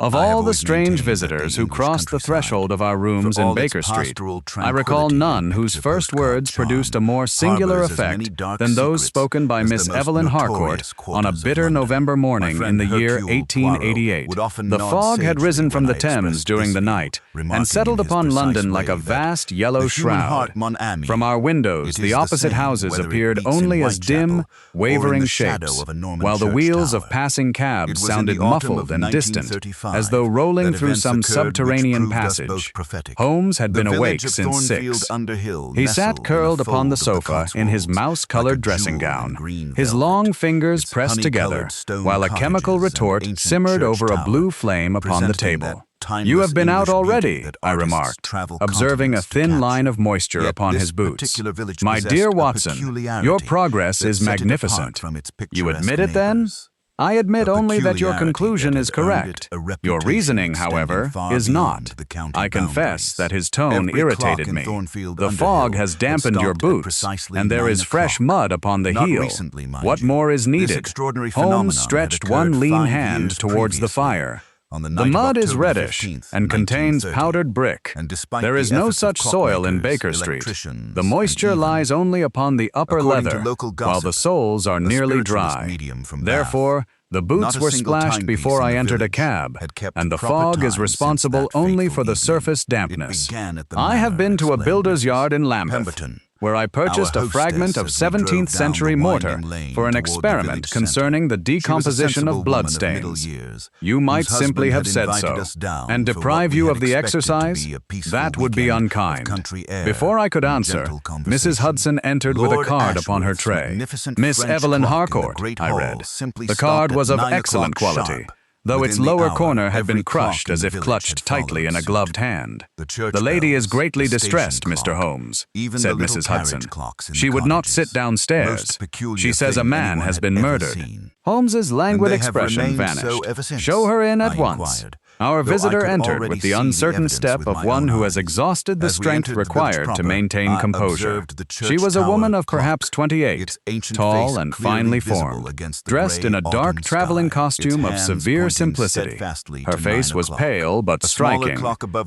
Of all the strange visitors who crossed the threshold of our rooms in Baker Street, I recall none whose first words produced a more singular effect than those spoken by Miss Evelyn Harcourt on a bitter November morning in the year 1888. The fog had risen from the Thames during the night and settled upon London like a vast yellow shroud. From our windows, the opposite houses appeared only as dim, wavering shapes, while the wheels of passing cabs sounded muffled and distant, as though rolling through some subterranean passage. Holmes had been awake since 6. He sat curled upon the sofa in his mouse-colored dressing gown, his long fingers pressed together, while a chemical retort simmered over a blue flame upon the table. "You have been out already," I remarked, observing a thin line of moisture upon his boots. "My dear Watson, your progress is magnificent. You admit it, then?" "I admit only that your conclusion is correct. Your reasoning, however, is not." I confess that his tone irritated me. "The fog has dampened your boots, and there is fresh mud upon the heel. What more is needed?" Holmes stretched one lean hand towards the fire. "The mud is reddish and contains powdered brick. There is no such soil in Baker Street. The moisture lies only upon the upper leather, while the soles are nearly dry. Therefore, the boots were splashed before I entered a cab, and the fog is responsible only for the surface dampness. I have been to a builder's yard in Lambeth, where I purchased a fragment of 17th century mortar for an experiment concerning the decomposition of bloodstains. You might simply have said so, and deprive you of the exercise? That would be unkind." Before I could answer, Mrs. Hudson entered with a card upon her tray. "Miss Evelyn Harcourt," I read. The card was of excellent quality, though its lower corner had been crushed as if clutched tightly in a gloved hand. "The lady is greatly distressed, Mr. Holmes," said Mrs. Hudson. "She would not sit downstairs. She says a man has been murdered." Holmes's languid expression vanished. "Show her in at once." Our visitor entered with the uncertain step of one who has exhausted the strength required to maintain composure. She was a woman of perhaps 28, tall and finely formed, dressed in a dark traveling costume of severe simplicity. Her face was pale but striking,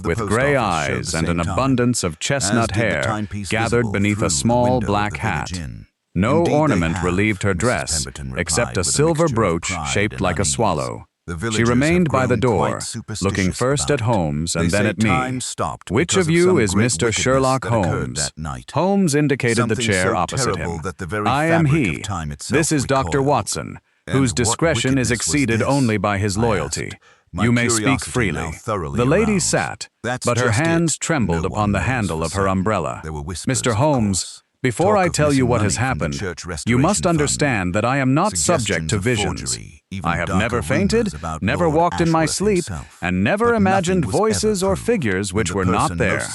with gray eyes and an abundance of chestnut hair gathered beneath a small black hat. No ornament relieved her dress, except a silver brooch shaped like a swallow. She remained by the door, looking first at Holmes and then at me. "Which of you is Mr. Sherlock Holmes?" Holmes indicated the chair opposite him. "I am he. This is Dr. Watson, whose discretion is exceeded only by his loyalty. You may speak freely." The lady sat, but her hands trembled upon the handle of her umbrella. "Mr. Holmes, before I tell you what has happened, you must understand that I am not subject to visions. I have never fainted, never walked in my sleep, and never imagined voices or figures which were not there.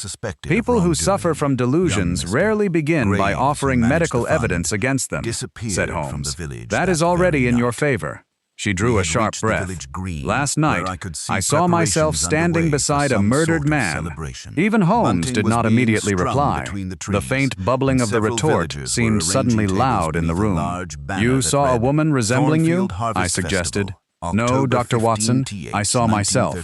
People who suffer from delusions rarely begin by offering medical evidence against them," said Holmes. "That is already in your favor." She drew a sharp breath. "Last night, I saw myself standing beside a murdered man." Even Holmes did not immediately reply. The faint bubbling of the retort seemed suddenly loud in the room. "You saw a woman resembling you?" I suggested. "No, Dr. Watson, I saw myself."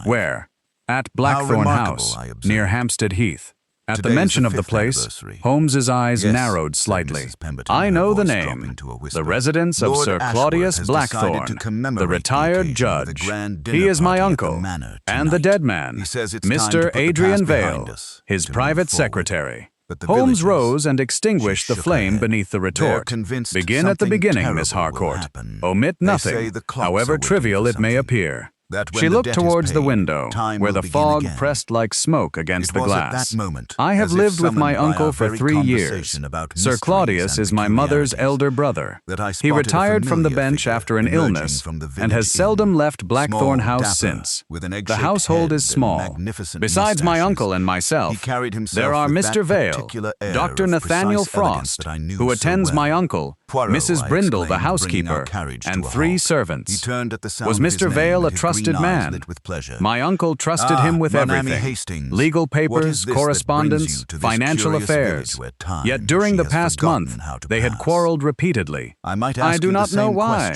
"Where?" "At Blackthorn House, near Hampstead Heath." At the mention of the place, Holmes's eyes narrowed slightly. "I know the name. The residence of Sir Claudius Blackthorn, the retired judge. He is my uncle, and the dead man, Mr. Adrian Vale, his private secretary." Holmes rose and extinguished the flame beneath the retort. "Begin at the beginning, Miss Harcourt. Omit nothing, however trivial it may appear." She looked towards the window, where the fog pressed like smoke against the glass. "I have lived with my uncle for 3 years. Sir Claudius is my mother's elder brother. He retired from the bench after an illness and has seldom left Blackthorn House since. The household is small. Besides my uncle and myself, there are Mr. Vale, Dr. Nathaniel Frost, who attends my uncle, Mrs. Brindle, the housekeeper, and 3 servants. Was Mr. Vale a trusted man? My uncle trusted him with everything: legal papers, correspondence, financial affairs. Yet during the past month, they had quarreled repeatedly. I do not know why.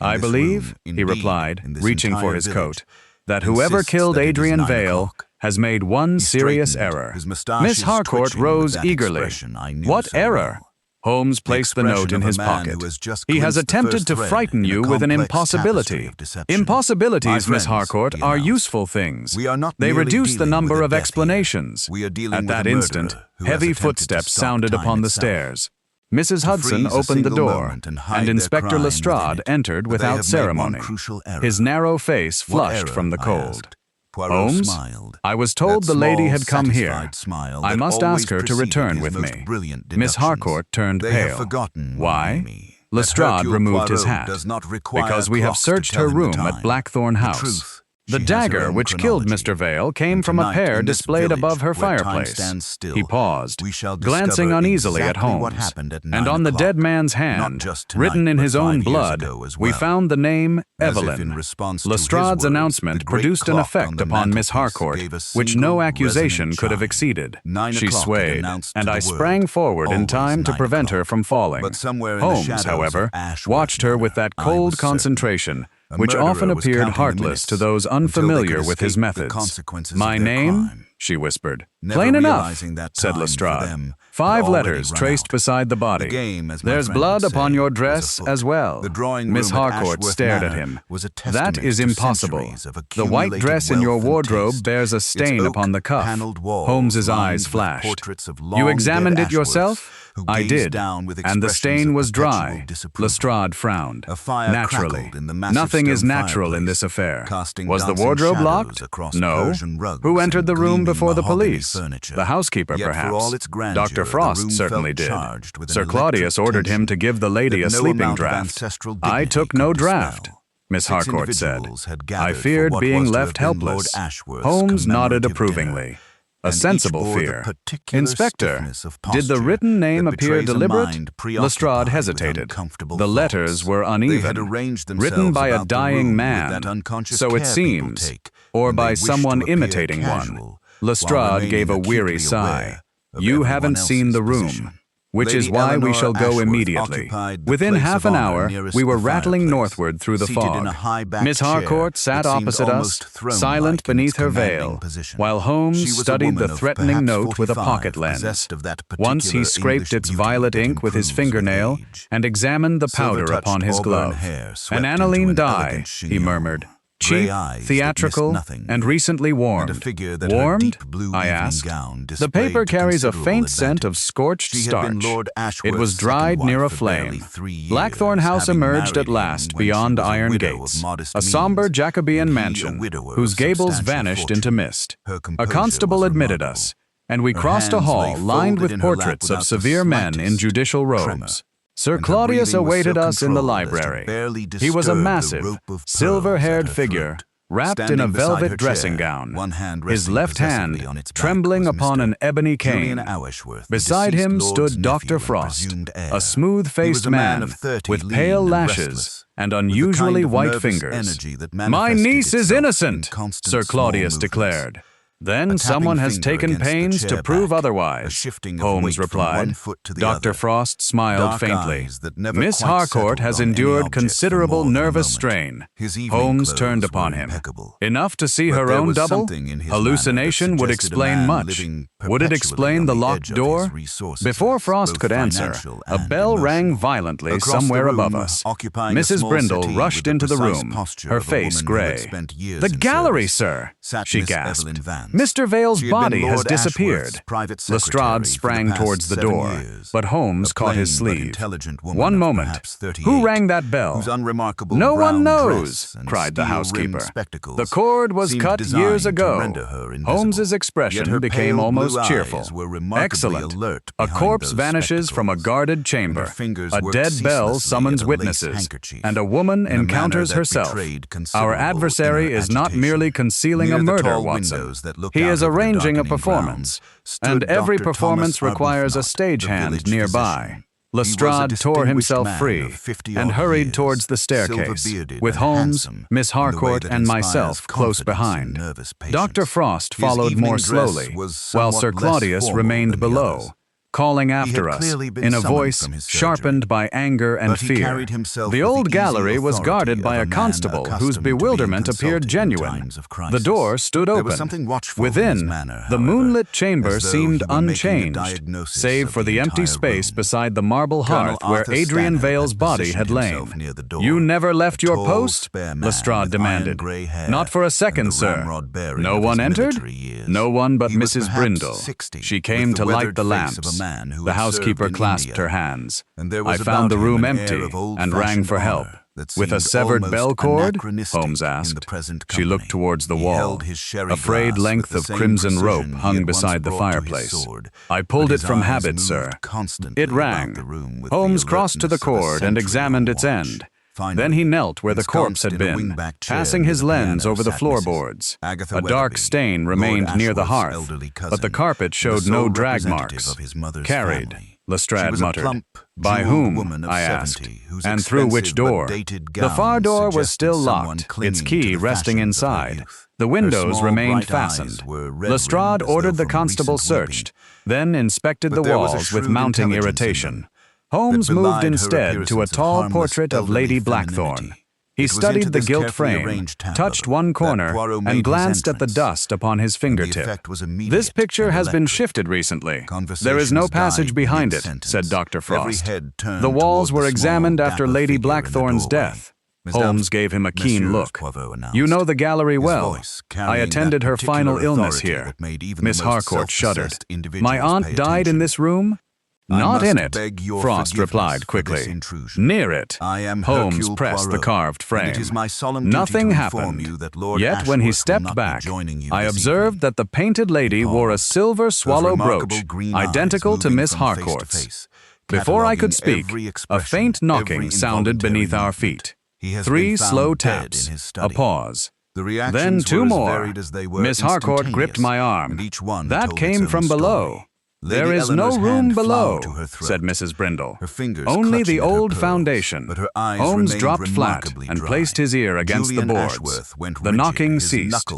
I believe, he replied, reaching for his coat, that whoever killed Adrian Vale has made one serious error. Miss Harcourt rose eagerly. What error? Holmes placed the note in his pocket. He has attempted to frighten you with an impossibility. Impossibilities, Miss Harcourt, are useful things. They reduce the number of explanations. At that instant, heavy footsteps sounded upon the stairs. Mrs. Hudson opened the door, and Inspector Lestrade entered without ceremony. His narrow face flushed from the cold. Holmes, I was told the lady had come here. I must ask her to return with me. Miss Harcourt turned pale. Why? Lestrade removed his hat. Because we have searched her room at Blackthorn House. The dagger which killed Mr. Vale came from a pair displayed above her fireplace. He paused, glancing uneasily at Holmes, and on the dead man's hand, written in his own blood, we found the name Evelyn. Lestrade's announcement produced an effect upon Miss Harcourt, which no accusation could have exceeded. She swayed, and I sprang forward in time to prevent her from falling. Holmes, however, watched her with that cold concentration, which often appeared heartless to those unfamiliar with his methods. "My name?" she whispered. "Plain enough," said Lestrade. "5 letters traced beside the body. There's blood upon your dress as well." Miss Harcourt stared at him. "That is impossible. The white dress in your wardrobe bears a stain upon the cuff." Holmes's eyes flashed. "You examined it yourself?" "I did, and the stain was dry." Lestrade frowned. "Naturally. Nothing is natural in this affair. Was the wardrobe locked?" "No." "Who entered the room before the police?" "The housekeeper, perhaps." "Dr. Frost certainly did. Sir Claudius ordered him to give the lady a sleeping draught." "I took no draught," Miss Harcourt said. "I feared being left helpless." Holmes nodded approvingly. "A sensible fear. Inspector, did the written name appear deliberate?" Lestrade hesitated. "The letters were uneven, written by a dying man, so it seems, or by someone imitating one." Lestrade gave a weary sigh. "You haven't seen the room, which is why we shall go immediately." Within half an hour, we were rattling northward through the fog. Miss Harcourt sat opposite us, silent beneath her veil, while Holmes studied the threatening note with a pocket lens. Once he scraped its violet ink with his fingernail and examined the powder upon his glove. "An aniline dye," he murmured. "Cheap, theatrical, and recently warmed." "Warmed?" I asked. "The paper carries a faint scent of scorched starch. It was dried near a flame." Blackthorn House emerged at last beyond iron gates, a somber Jacobean mansion whose gables vanished into mist. A constable admitted us, and we crossed a hall lined with portraits of severe men in judicial robes. Sir Claudius awaited us in the library. He was a massive, silver-haired figure, wrapped in a velvet dressing gown, his left hand trembling upon an ebony cane. Beside him stood Dr. Frost, a smooth-faced man with pale lashes and unusually white fingers. "My niece is innocent," Sir Claudius declared. "Then someone has taken pains to prove otherwise," Holmes replied. Dr. Frost smiled faintly. "Miss Harcourt has endured considerable nervous strain." Holmes turned upon him. "Enough to see her own double? Hallucination would explain much. Would it explain the locked door?" Before Frost could answer, a bell rang violently somewhere above us. Mrs. Brindle rushed into the room, her face gray. "The gallery, sir!" she gasped. "Mr. Vale's body has disappeared." Lestrade sprang towards the door, but Holmes caught his sleeve. "One moment. Who rang that bell?" "No one knows," cried the housekeeper. "The cord was cut years ago." Holmes's expression became almost cheerful. "Excellent. A corpse vanishes from a guarded chamber. A dead bell summons witnesses, and a woman encounters herself. Our adversary is not merely concealing a murder, Watson. He is arranging a performance, and every performance requires a stagehand nearby." Lestrade tore himself free and hurried towards the staircase, with Holmes, Miss Harcourt, and myself close behind. Dr. Frost followed more slowly, while Sir Claudius remained below, calling after us in a voice sharpened by anger and fear. The old gallery was guarded by a constable whose bewilderment appeared genuine. The door stood open. Within, the moonlit chamber seemed unchanged, save for the empty space beside the marble hearth where Adrian Vale's body had lain. "You never left your post?" Lestrade demanded. "Not for a second, sir." "No one entered?" "No one but Mrs. Brindle. She came to light the lamps." The housekeeper clasped her hands. "I found the room empty and rang for help." "With a severed bell cord?" Holmes asked. She looked towards the wall. A frayed length of crimson rope hung beside the fireplace. "I pulled it from habit, sir." It rang. Holmes crossed to the cord and examined its end. Then he knelt where the corpse had been, passing his lens over the floorboards. A dark stain remained near the hearth, but the carpet showed no drag marks. Carried, Lestrade muttered. By whom? I asked. And through which door? The far door was still locked, its key resting inside. The windows remained fastened. Lestrade ordered the constable searched, then inspected the walls with mounting irritation. Holmes moved instead to a tall portrait of Lady Blackthorne. He studied the gilt frame, touched one corner, and glanced at the dust upon his fingertip. This picture has been shifted recently. There is no passage behind it, said Dr. Frost. The walls were examined after Lady Blackthorne's death. Holmes gave him a keen look. You know the gallery well. I attended her final illness here. Miss Harcourt shuddered. My aunt died in this room? Not in it, Frost replied quickly. Near it. Holmes pressed the carved frame. Nothing happened. Yet when he stepped back, I observed that the painted lady wore a silver swallow brooch, identical to Miss Harcourt's. Before I could speak, a faint knocking sounded beneath our feet. 3 slow taps, a pause. Then 2 more. Miss Harcourt gripped my arm. That came from below. There is no room below, said Mrs. Brindle. Only the old foundation. Holmes dropped flat and placed his ear against the boards. The knocking ceased.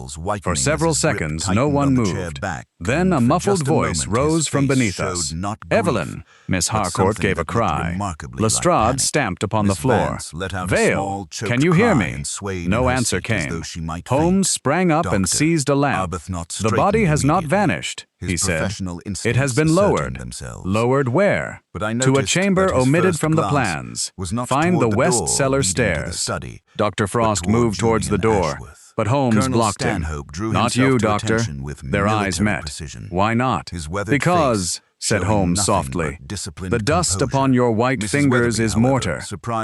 For several seconds, no one moved. Then a muffled voice rose from beneath us. Evelyn, Miss Harcourt gave a cry. Lestrade stamped upon the floor. Vale, can you hear me? No answer came. Holmes sprang up and seized a lamp. The body has not vanished, he said. It has been lowered. Lowered where? To a chamber omitted from the plans. Find the west cellar stairs. Dr. Frost moved towards the door, but Holmes blocked him. Not you, Doctor. Their eyes met. Why not? Because, said Holmes softly, the dust upon your white fingers is mortar,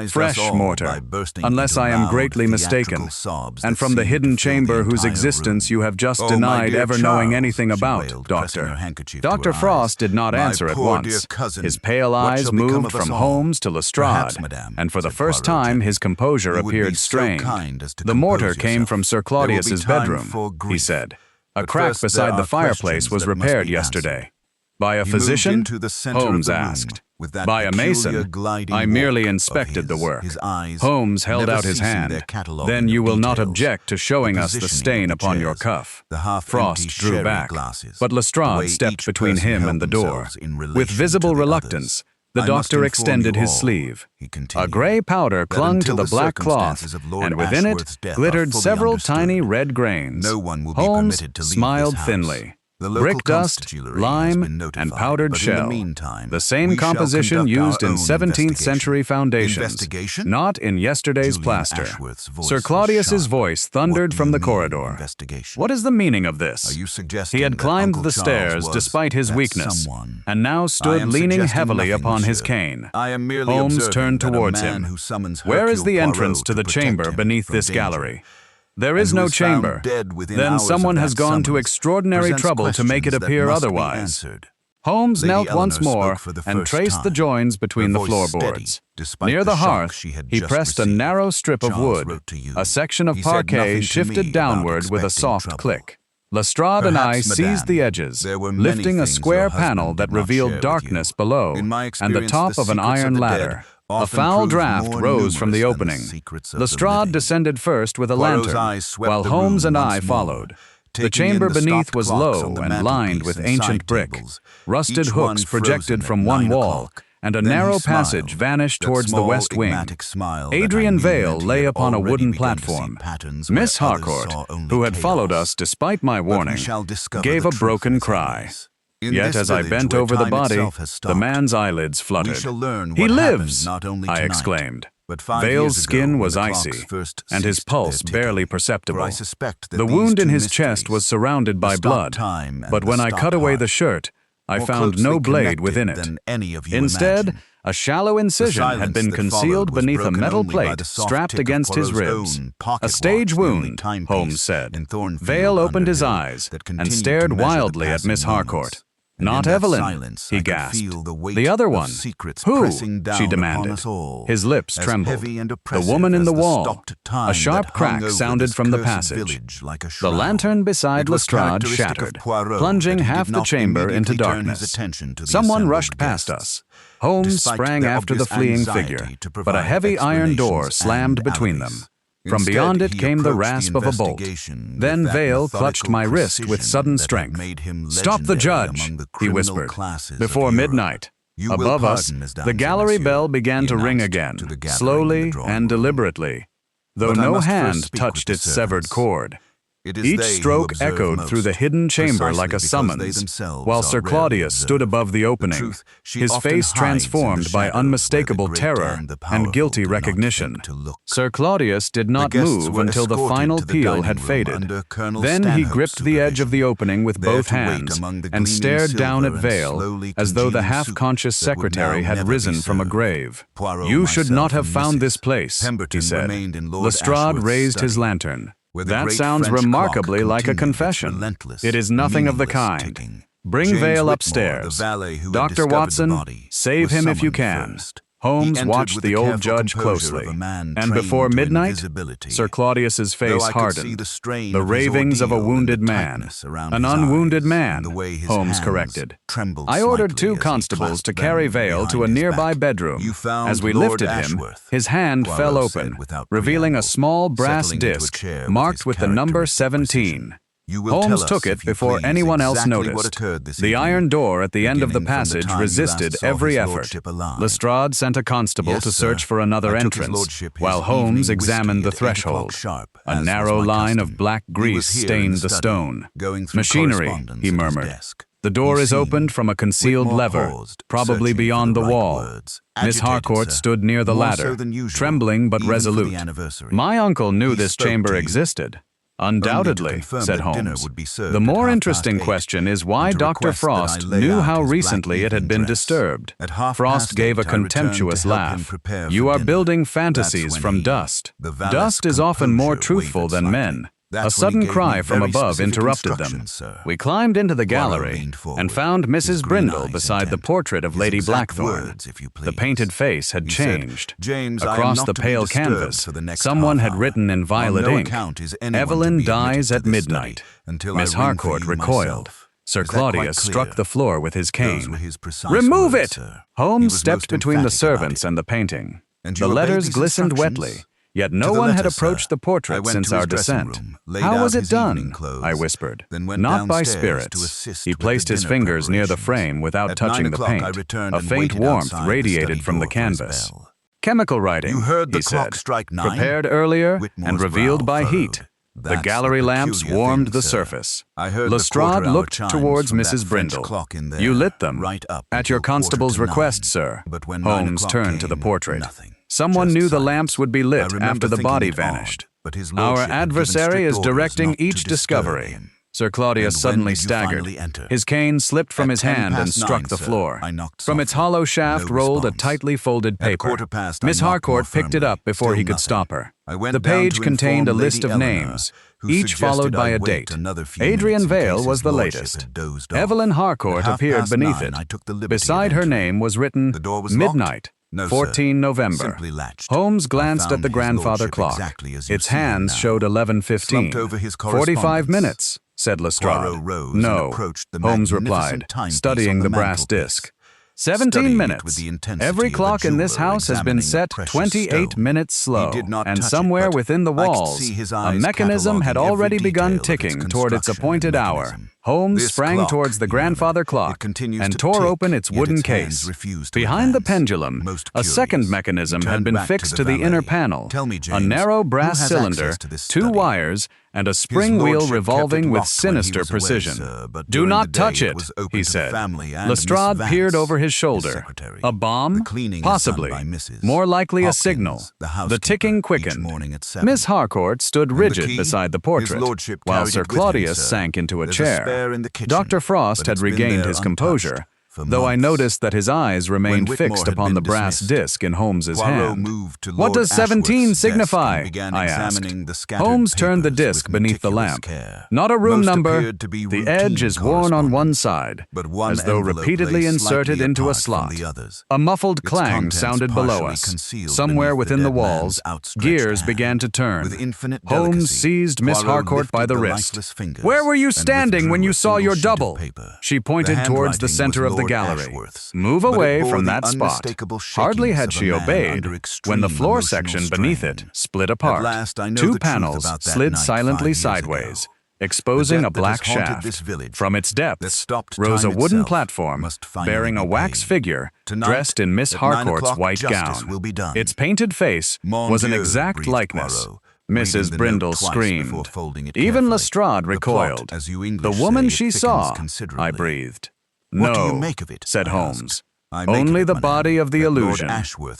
fresh mortar, unless I am greatly mistaken, and from the hidden chamber whose existence you have just denied ever knowing anything about, Doctor. Dr. Frost did not answer at once. His pale eyes moved from Holmes to Lestrade, and for the first time his composure appeared strained. The mortar came from Sir Claudius's bedroom, he said. A crack beside the fireplace was repaired yesterday. By a physician? Holmes asked. By a mason? I merely inspected the work. Holmes held out his hand. Then you will not object to showing us the stain upon your cuff. Frost drew back, but Lestrade stepped between him and the door. With visible reluctance, the doctor extended his sleeve. A gray powder clung to the black cloth, and within it glittered several tiny red grains. Holmes smiled thinly. Brick dust, lime, and powdered shell. The same composition used in 17th century foundations, not in yesterday's plaster. Sir Claudius's voice thundered from the corridor. What is the meaning of this? He had climbed the stairs despite his weakness, and now stood leaning heavily upon his cane. Holmes turned towards him. Where is the entrance to the chamber beneath this gallery? There is no chamber. Then someone has gone to extraordinary trouble to make it appear otherwise. Holmes knelt once more and traced the joins between the floorboards. Near the hearth, he pressed a narrow strip of wood. A section of parquet shifted downward with a soft click. Lestrade and I seized the edges, lifting a square panel that revealed darkness below and the top of an iron ladder. A foul draft rose from the opening. Lestrade descended first with a lantern, while Holmes and I followed. The chamber beneath was low and lined with ancient brick. Rusted hooks projected from one wall, and a narrow passage vanished towards the west wing. Adrian Vale lay upon a wooden platform. Miss Harcourt, who had followed us despite my warning, gave a broken cry. Yet as I bent over the body, the man's eyelids fluttered. He lives! I exclaimed. Vale's skin was icy, and his pulse barely perceptible. The wound in his chest was surrounded by blood, but when I cut away the shirt, I found no blade within it. Instead, a shallow incision had been concealed beneath a metal plate strapped against his ribs. A stage wound, Holmes said. Vale opened his eyes and stared wildly at Miss Harcourt. "Not Evelyn," he gasped. "The other one. Who?" she demanded. His lips trembled. "The woman in the wall." A sharp crack sounded from the passage. The lantern beside Lestrade shattered, plunging half the chamber into darkness. Someone rushed past us. Holmes sprang after the fleeing figure, but a heavy iron door slammed between them. From beyond it came the rasp of a bolt. Then Vale clutched my wrist with sudden strength. "Stop the judge," he whispered. Before midnight. Above us, the gallery bell began to ring again, slowly and deliberately, though no hand touched its severed cord. Each stroke echoed through the hidden chamber like a summons, while Sir Claudius stood above the opening, his face transformed by unmistakable terror and guilty recognition. Sir Claudius did not move until the final peal had faded. Then he gripped the edge of the opening with both hands and stared down at Vale as though the half-conscious secretary had risen from a grave. "You should not have found this place," he said. Lestrade raised his lantern. "That sounds remarkably like a confession." "It is nothing of the kind. Bring Vale upstairs. Dr. Watson, save him if you can." Holmes watched the old judge closely, and before midnight, Sir Claudius's face hardened. "The ravings of a wounded man." "An unwounded man," Holmes corrected. "I ordered 2 constables to carry Vale to a nearby bedroom. As we lifted him, his hand fell open, revealing a small brass disc marked with the number 17. Holmes took it before anyone else noticed. The iron door at the end of the passage resisted every effort. Lestrade sent a constable to search for another entrance, while Holmes examined the threshold. A narrow line of black grease stained the stone. "Machinery," he murmured. "The door is opened from a concealed lever, probably beyond the wall." Miss Harcourt stood near the ladder, trembling but resolute. "My uncle knew this chamber existed." "Undoubtedly," said Holmes. "The more interesting question is why Dr. Frost knew how recently it had been disturbed." Frost gave a contemptuous laugh. "You are building fantasies from dust. Dust is often more truthful than men." A sudden cry from above interrupted them. We climbed into the gallery and found Mrs. Brindle beside the portrait of Lady Blackthorne. The painted face had changed. Across the pale canvas, someone had written in violet ink, "Evelyn dies at midnight." Miss Harcourt recoiled. Sir Claudius struck the floor with his cane. "Remove it!" Holmes stepped between the servants and the painting. The letters glistened wetly. Yet no one had approached the portrait since our descent. "How was it done?" I whispered. "Not by spirits." He placed his fingers near the frame without touching the paint. A faint warmth radiated from the canvas. "Chemical writing," he said, "prepared earlier and revealed by heat." The gallery lamps warmed the surface. Lestrade looked towards Mrs. Brindle. "You lit them." "At your constable's request, sir." Holmes turned to the portrait. "Someone knew the lamps would be lit after the body vanished. Our adversary is directing each discovery." Sir Claudius suddenly staggered. His cane slipped from his hand and struck the floor. From its hollow shaft rolled a tightly folded paper. Miss Harcourt picked it up before he could stop her. The page contained a list of names, each followed by a date. Adrian Vale was the latest. Evelyn Harcourt appeared beneath it. Beside her name was written, "Midnight. 14 November. Holmes glanced at the grandfather clock. Its hands showed 11:15. 45 minutes, said Lestrade. "No," Holmes replied, studying the brass disc. 17 minutes. Every clock in this house has been set 28 minutes slow, and somewhere within the walls, a mechanism had already begun ticking toward its appointed hour. Holmes sprang towards the grandfather clock and tore open its wooden case. Behind the pendulum, a second mechanism had been fixed to the inner panel, a narrow brass cylinder, 2 wires, and a spring wheel revolving with sinister precision. "Do not touch it," he said. Lestrade peered over his shoulder. A bomb? Possibly. More likely a signal. The ticking quickened. Miss Harcourt stood rigid beside the portrait, while Sir Claudius sank into a chair. Dr. Frost had regained his composure, though I noticed that his eyes remained fixed upon the brass disc in Holmes's hand. "What does 17 signify?" I asked. Holmes turned the disc beneath the lamp. "Not a room number. The edge is worn on one side, as though repeatedly inserted into a slot." A muffled clang sounded below us. Somewhere within the walls, gears began to turn. Holmes seized Miss Harcourt by the wrist. "Where were you standing when you saw your double?" She pointed towards the center of the gallery. "Move away from that spot." Hardly had she obeyed when the floor section beneath it split apart. Two panels slid silently sideways, exposing a black shaft. From its depths rose a wooden platform bearing a wax figure dressed in Miss Harcourt's white gown. Its painted face was an exact likeness. Mrs. Brindle screamed. Even Lestrade recoiled. "The woman she saw," I breathed. "No," said Holmes. "Only the body of the illusion."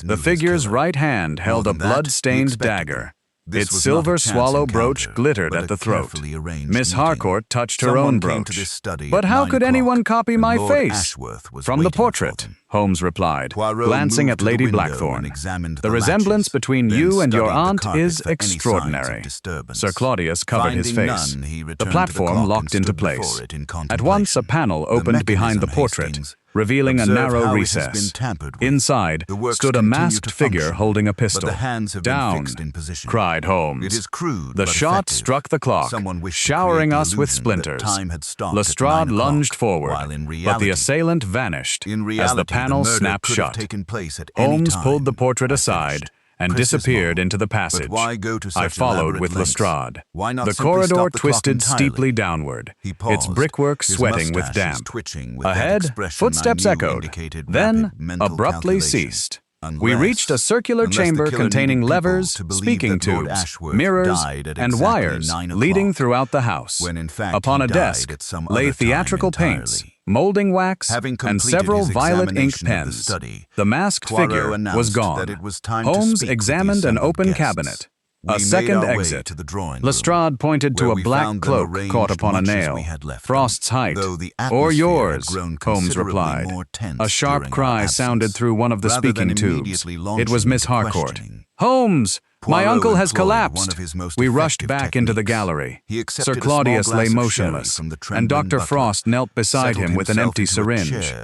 The figure's right hand held a blood-stained dagger. Its silver swallow brooch glittered at the throat. Miss Harcourt touched her own brooch. "But how could anyone copy my face?" "From the portrait," Holmes replied, glancing at Lady Blackthorne. "The resemblance between you and your aunt is extraordinary." Sir Claudius covered his face. The platform locked into place. At once a panel opened behind the portrait, revealing a narrow recess. Inside stood a masked figure holding a pistol. "Down!" cried Holmes. The shot struck the clock, showering us with splinters. Lestrade lunged forward, but the assailant vanished as the panel snapped shut. Holmes pulled the portrait aside and disappeared into the passage. I followed with Lestrade. The corridor twisted steeply downward, its brickwork sweating with damp. Ahead, footsteps echoed, then abruptly ceased. We reached a circular chamber containing levers, speaking tubes, mirrors, and wires leading throughout the house. Upon a desk lay theatrical paints, molding wax, and several violet ink pens. The masked figure was gone. Holmes examined an open cabinet. A second exit. Lestrade pointed to a black cloak caught upon a nail. "Frost's height. Or yours," Holmes replied. A sharp cry sounded through one of the speaking tubes. It was Miss Harcourt. "Holmes! My uncle has collapsed!" We rushed back into the gallery. Sir Claudius lay motionless, and Dr. Frost knelt beside him with an empty syringe.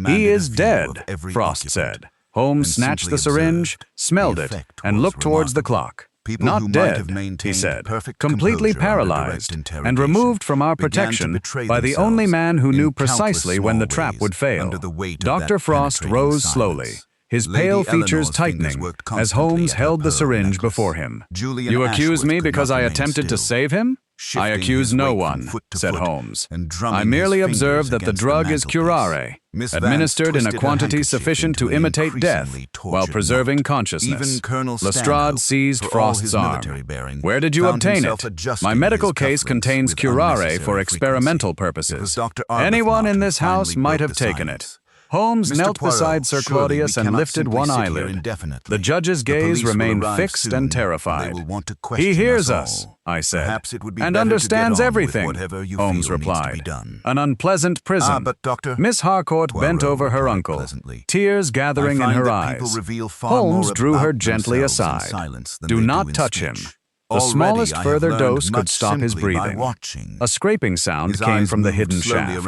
"He is dead," Frost said. Holmes snatched the syringe, smelled it, and looked towards the clock. "Not dead," he said, "completely paralyzed, and removed from our protection by the only man who knew precisely when the trap would fail." Dr. Frost rose slowly, his pale features tightening as Holmes held the syringe before him. "You accuse me because I attempted to save him?" "I accuse no one," said Holmes. "I merely observe that the drug is curare, administered in a quantity sufficient to imitate death while preserving consciousness." Lestrade seized Frost's arm. "Where did you obtain it?" "My medical case contains curare for experimental purposes. Anyone in this house might have taken it." Holmes knelt beside Sir Claudius and lifted one eyelid. The judge's gaze remained fixed and terrified. "He hears us," I said, "and understands everything," Holmes replied. "An unpleasant prison." Miss Harcourt bent over her uncle, tears gathering in her eyes. Holmes drew her gently aside. "Do not touch him. The smallest further dose could stop his breathing." A scraping sound came from the hidden shaft.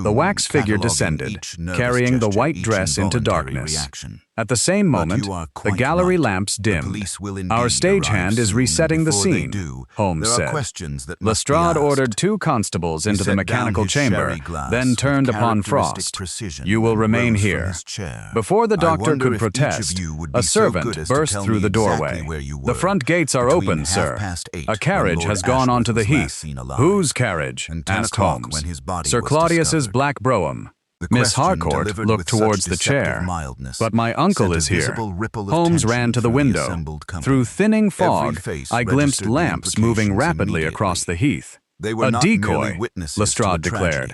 The wax figure descended, carrying the white dress into darkness. At the same moment, the gallery lamps dimmed. "Our stagehand is resetting the scene," Holmes said. Lestrade ordered 2 constables into the mechanical chamber, then turned upon Frost. "You will remain here." Before the doctor could protest, a servant burst through the doorway. "The front gates are open, sir. A carriage has gone onto the heath." "Whose carriage?" asked Holmes. "Sir Claudius's black brougham." Miss Harcourt looked towards the chair. "But my uncle is here." Holmes ran to the window. Through thinning fog, I glimpsed lamps moving rapidly across the heath. "A decoy," Lestrade declared.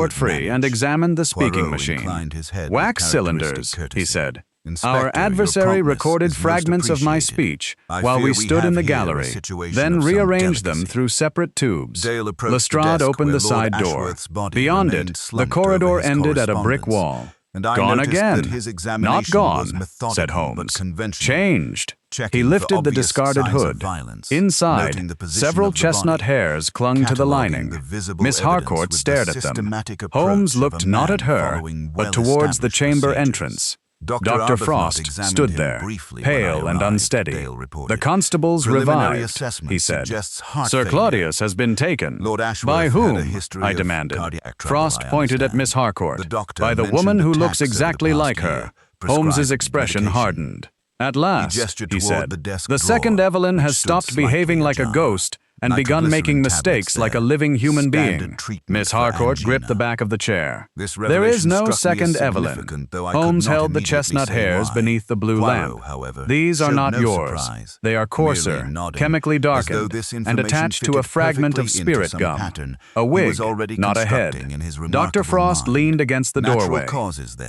Harcourt free and examined the speaking Poirot machine. inclined his head with "Wax characteristic cylinders," courtesy. he said. "Inspector, Our your adversary promptness recorded is most fragments of my appreciated. speech I while fear we we stood in have the here a gallery, situation then of some rearranged them delicacy." through separate tubes. Dale approached Lestrade the desk opened where the Lord side door. Ashworth's body Beyond remained it, the slumped corridor over his ended at a brick correspondence. wall. And I "Gone noticed again." that his examination "Not gone," was methodical said but Holmes. conventional. "Changed." Checking He for lifted the obvious discarded signs of hood. violence, Inside, noting the position several of the chestnut body, hairs clung to the cataloguing lining. the visible Miss evidence Harcourt with stared the at them. systematic approach Holmes of looked a not man at her, following but towards the well-established chamber procedures. entrance. Dr. Frost stood there, pale and unsteady. "The constables revived," he said. "Sir Claudius has been taken." "By whom?" I demanded. Frost pointed at Miss Harcourt. "By the woman who looks exactly like her." Holmes's expression hardened. "At last," he said, "the second Evelyn has stopped behaving like a ghost and begun making mistakes like a living human being." Miss Harcourt gripped the back of the chair. "There is no second Evelyn." Holmes held the chestnut hairs beneath the blue lamp. "These are not yours. They are coarser, chemically darkened, and attached to a fragment of spirit gum. A wig, not a head." Dr. Frost leaned against the doorway.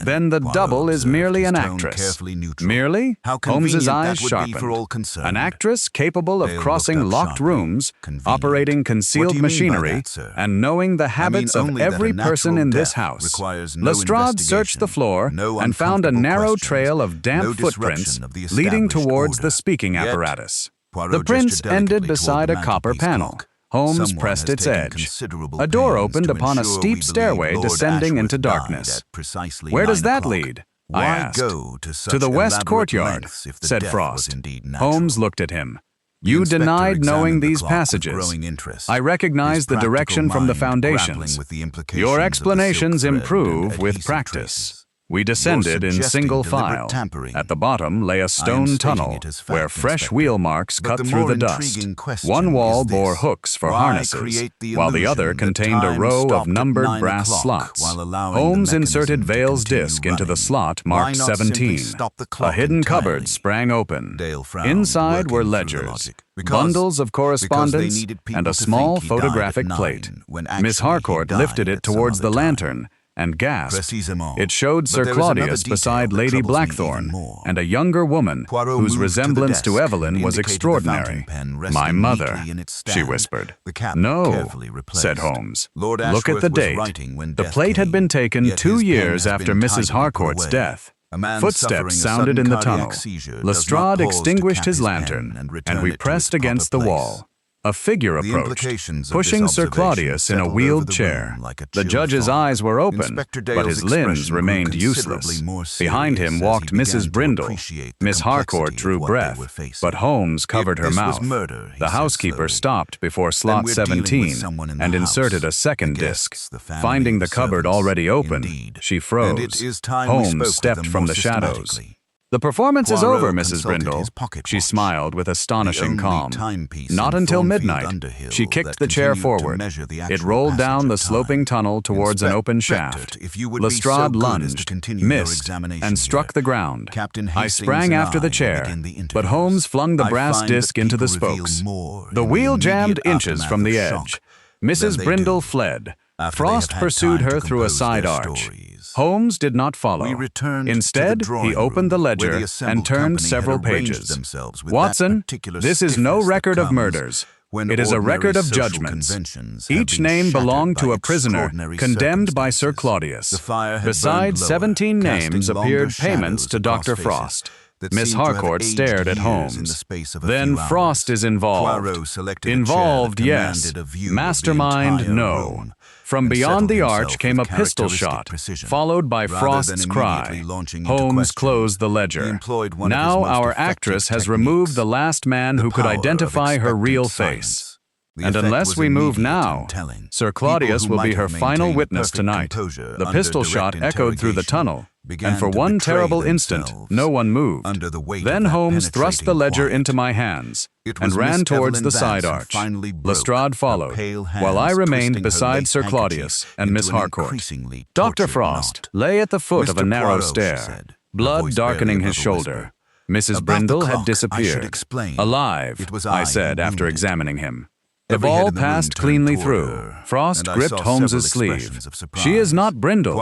"Then the double is merely an actress." "Merely?" Holmes's eyes sharpened. "An actress capable of crossing locked rooms, operating concealed machinery, and knowing the habits of every person in this house." Lestrade searched the floor and found a narrow trail of damp footprints leading towards the speaking apparatus. The prints ended beside a copper panel. Holmes pressed its edge. A door opened upon a steep stairway descending into darkness. "Where does that lead?" I asked. "To the west courtyard," said Frost. Holmes looked at him. "You denied knowing these passages." "I recognize the direction from the foundations." "Your explanations improve with practice." We descended in single file. At the bottom lay a stone tunnel where fresh wheel marks cut through the dust. One wall bore hooks for harnesses, while the other contained a row of numbered brass slots. Holmes inserted Vale's disc into the slot marked 17. A hidden cupboard sprang open. Inside were ledgers, bundles of correspondence, and a small photographic plate. Miss Harcourt lifted it towards the lantern and gasped. It showed Sir Claudius beside Lady Blackthorne, and a younger woman whose resemblance to Evelyn was extraordinary. "My mother," she whispered. "No," said Holmes. "Look at the date. The plate had been taken 2 years after Mrs. Harcourt's death." Footsteps sounded in the tunnel. Lestrade extinguished his lantern, and we pressed against the wall. A figure approached, pushing Sir Claudius in a wheeled chair. The judge's eyes were open, but his limbs remained useless. Behind him walked Mrs. Brindle. Miss Harcourt drew breath, but Holmes covered her mouth. The housekeeper stopped before slot 17 and inserted a second disc. Finding the cupboard already open, she froze. Holmes stepped from the shadows. "The performance is over, Mrs. Brindle." She smiled with astonishing calm. "Not until midnight." She kicked the chair forward. It rolled down the sloping tunnel towards an open shaft. Lestrade lunged, missed, and struck the ground. I sprang after the chair, but Holmes flung the brass disc into the spokes. The wheel jammed inches from the edge. Mrs. Brindle fled. Frost pursued her through a side arch. Holmes did not follow. Instead, he opened the ledger and turned several pages. "Watson, this is no record of murders. It is a record of judgments. Each name belonged to a prisoner condemned by Sir Claudius. Besides 17 names appeared payments to Dr. Frost." Miss Harcourt stared at Holmes. "Then Frost is involved." "Involved, yes. Mastermind, no." From beyond the arch came a pistol shot, followed by Frost's cry. Holmes closed the ledger. "Now our actress has removed the last man who could identify her real face. And unless we move now, Sir Claudius will be her final witness tonight." The pistol shot echoed through the tunnel, and for one terrible instant, no one moved. Then Holmes thrust the ledger into my hands and ran towards the side arch. Lestrade followed, while I remained beside Sir Claudius and Miss Harcourt. Dr. Frost lay at the foot of a narrow stair, blood darkening his shoulder. Mrs. Brindle had disappeared. "Alive," I said after examining him. The ball passed cleanly through. Frost gripped Holmes's sleeve. "She is not Brindle."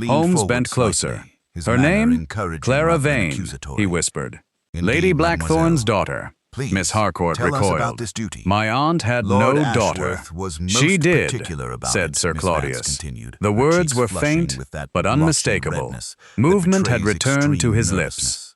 Holmes bent closer. "Her name? Clara Vane," he whispered. "Lady Blackthorne's daughter." Miss Harcourt recoiled. "My aunt had no daughter." "She did," said Sir Claudius. The words were faint but unmistakable. Movement had returned to his lips.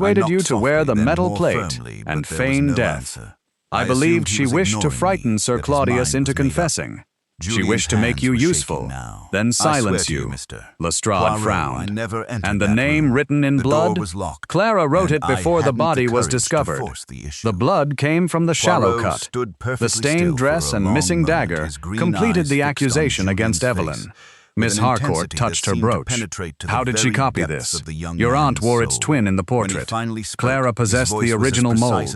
persuaded you to wear the metal plate and feign death. I believed she wished to frighten Sir Claudius into confessing. She wished to make you useful, then silence you. Lestrade frowned. And the name written in blood? Clara wrote it before the body was discovered. The blood came from the shallow cut. The stained dress and missing dagger completed the accusation against Evelyn. Miss Harcourt touched her brooch. How did she copy this? Your aunt wore its twin in the portrait. Clara possessed the original mold.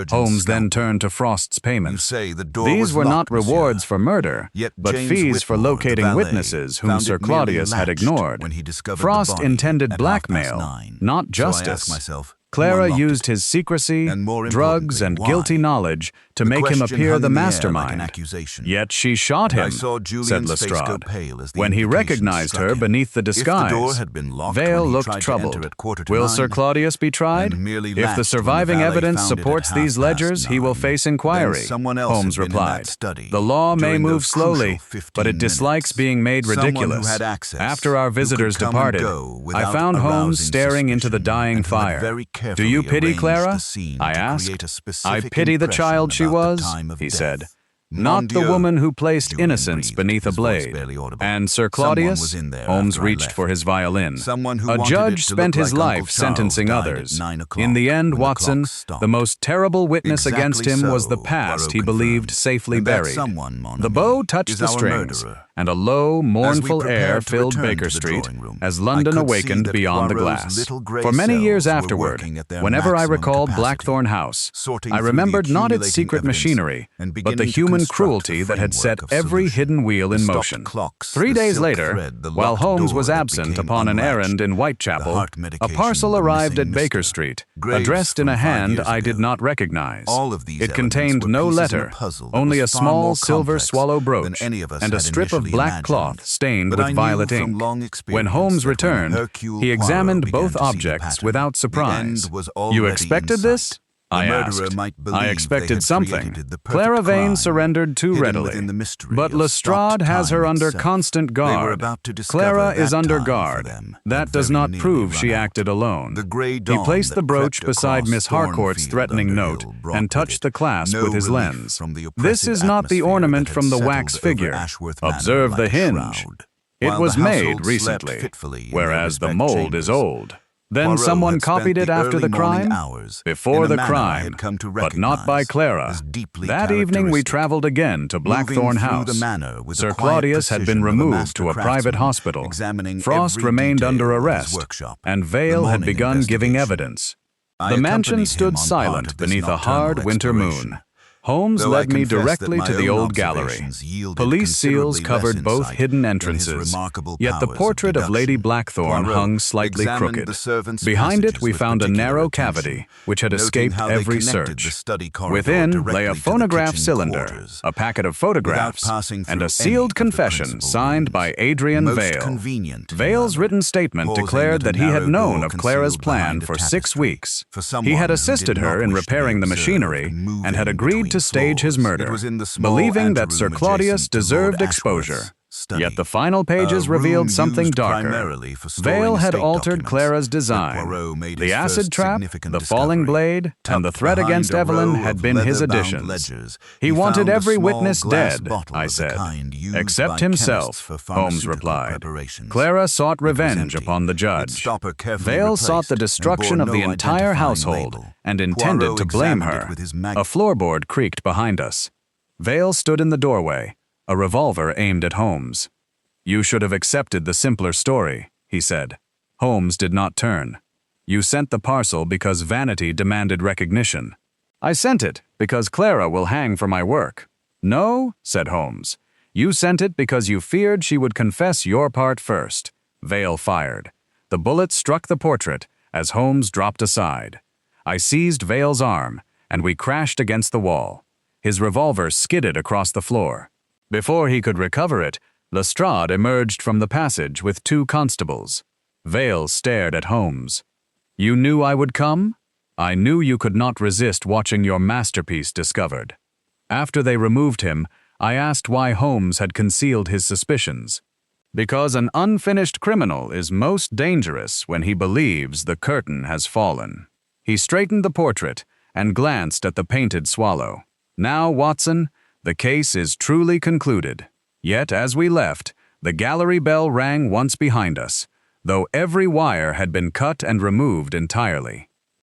Holmes then turned to Frost's payments. These were not rewards for murder, but fees for locating witnesses whom Sir Claudius had ignored. Frost intended blackmail, not justice. Clara used his secrecy, drugs, and guilty knowledge to make him appear the mastermind. Yet she shot him, said Lestrade. When he recognized her beneath the disguise, Vale looked troubled. Will Sir Claudius be tried? If the surviving evidence supports these ledgers, he will face inquiry, Holmes replied. The law may move slowly, but it dislikes being made ridiculous. After our visitors departed, I found Holmes staring into the dying fire. Do you pity Clara? I asked. I pity the child she was, he said. Not the woman who placed innocence beneath a blade. And Sir Claudius? Holmes reached for his violin. A judge spent his life sentencing others. In the end, Watson, the most terrible witness against him was the past he believed safely buried. The bow touched the strings, and a low, mournful air filled Baker Street as London awakened beyond the glass. For many years afterward, whenever I recalled Blackthorn House, I remembered not its secret machinery, but the human cruelty that had set every hidden wheel in motion. 3 days later, while Holmes was absent upon an errand in Whitechapel, a parcel arrived at Baker Street, addressed in a hand I did not recognize. It contained no letter, only a small silver swallow brooch, and a strip of black cloth stained with violet ink. When Holmes returned, he examined both objects without surprise. You expected this? I asked. I expected something. Clara Vane surrendered too readily. But Lestrade has her under constant guard. Clara is under guard. That does not prove she acted alone. He placed the brooch beside Miss Harcourt's threatening note and touched the clasp with his lens. This is not the ornament from the wax figure. Observe the hinge. It was made recently, whereas the mold is old. Then someone copied it after the crime? Before the crime, but not by Clara. That evening we traveled again to Blackthorn House. Sir Claudius had been removed to a private hospital. Frost remained under arrest, and Vale had begun giving evidence. The mansion stood silent beneath a hard winter moon. Holmes led me directly to the old gallery. Police seals covered both hidden entrances, yet the portrait of Lady Blackthorn hung slightly crooked. Behind it we found a narrow cavity, which had escaped every search. Within lay a phonograph cylinder, a packet of photographs, and a sealed confession signed by Adrian Vale. Vale's written statement declared that he had known of Clara's plan for 6 weeks. He had assisted her in repairing the machinery and had agreed to stage his murder, believing that Sir Claudius deserved exposure. Yet the final pages revealed something darker. Vale had altered Clara's design. The acid trap, the falling blade, and the threat against Evelyn had been his additions. He wanted every witness dead, I said. Except himself, Holmes replied. Clara sought revenge upon the judge. Vale sought the destruction of the entire household and intended to blame her. A floorboard creaked behind us. Vale stood in the doorway, a revolver aimed at Holmes. You should have accepted the simpler story, he said. Holmes did not turn. You sent the parcel because vanity demanded recognition. I sent it because Clara will hang for my work. No, said Holmes. You sent it because you feared she would confess your part first. Vale fired. The bullet struck the portrait as Holmes dropped aside. I seized Vale's arm, and we crashed against the wall. His revolver skidded across the floor. Before he could recover it, Lestrade emerged from the passage with 2 constables. Vale stared at Holmes. You knew I would come? I knew you could not resist watching your masterpiece discovered. After they removed him, I asked why Holmes had concealed his suspicions. Because an unfinished criminal is most dangerous when he believes the curtain has fallen. He straightened the portrait and glanced at the painted swallow. Now, Watson, the case is truly concluded. Yet, as we left, the gallery bell rang once behind us, though every wire had been cut and removed entirely.